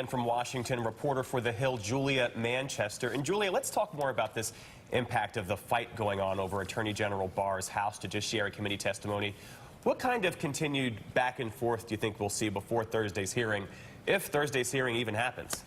in from Washington, reporter for The Hill, Julia Manchester. And Julia, let's talk more about this impact of the fight going on over Attorney General Barr's House Judiciary Committee testimony. What kind of continued back and forth do you think we'll see before Thursday's hearing, if Thursday's hearing even happens?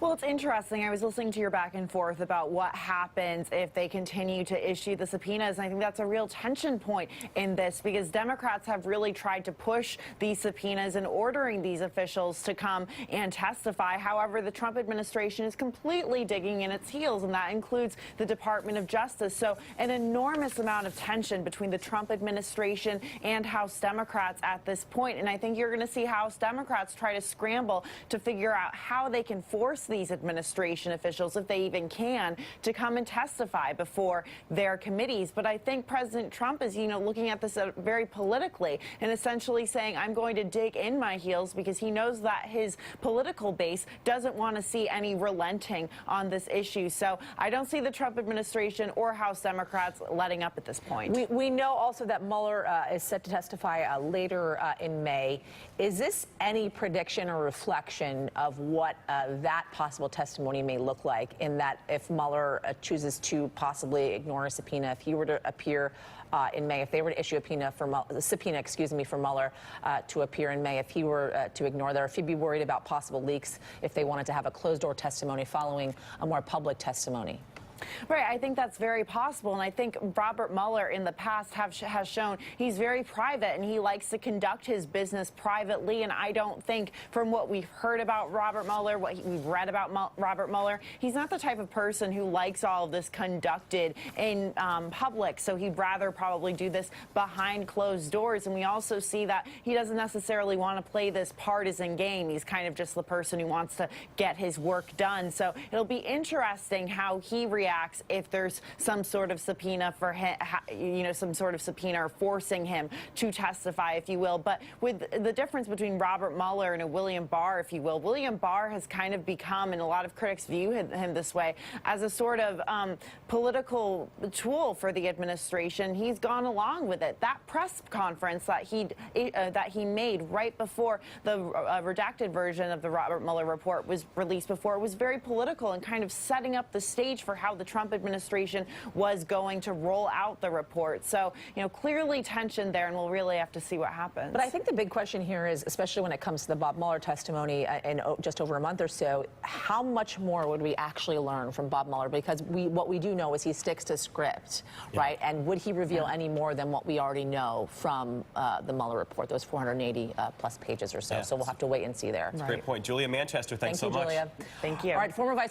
Well, it's interesting. I was listening to your back and forth about what happens if they continue to issue the subpoenas. And I think that's a real tension point in this, because Democrats have really tried to push these subpoenas and ordering these officials to come and testify. However, the Trump administration is completely digging in its heels, and that includes the Department of Justice. So an enormous amount of tension between the Trump administration and House Democrats at this point. And I think you're going to see House Democrats try to scramble to figure out how they can force these administration officials, if they even can, to come and testify before their committees. But I think President Trump is, looking at this very politically and essentially saying, I'm going to dig in my heels, because he knows that his political base doesn't want to see any relenting on this issue. So I don't see the Trump administration or House Democrats letting up at this point. We know also that Mueller is set to testify later in May. Is this any prediction or reflection of what that possible testimony may look like, in that if Mueller chooses to possibly ignore a subpoena, if he were to appear in May, if they were to issue a subpoena for Mueller to appear in May, if he were to ignore that, or if he'd be worried about possible leaks if they wanted to have a closed-door testimony following a more public testimony? Right, I think that's very possible, and I think Robert Mueller in the past has shown he's very private and he likes to conduct his business privately. And I don't think, from what we've heard about Robert Mueller, what we've read about Robert Mueller, he's not the type of person who likes all of this conducted in public. So he'd rather probably do this behind closed doors. And we also see that he doesn't necessarily want to play this partisan game. He's kind of just the person who wants to get his work done. So it'll be interesting how he reacts if there's some sort of subpoena for him, some sort of subpoena or forcing him to testify, if you will. But with the difference between Robert Mueller and a William Barr, if you will, William Barr has kind of become, and a lot of critics view him this way, as a sort of political tool for the administration. He's gone along with it. That press conference that he made right before the redacted version of the Robert Mueller report was released before was very political and kind of setting up the stage for how the Trump administration was going to roll out the report. So, clearly tension there, and we'll really have to see what happens. But I think the big question here is, especially when it comes to the Bob Mueller testimony in just over a month or so, how much more would we actually learn from Bob Mueller? Because what we do know is he sticks to script, right? And would he reveal any more than what we already know from the Mueller report, those 480 plus pages or so? So we'll have to wait and see there. That's a great point. Julia Manchester, thanks so much. Julia. Thank you. All right, former Vice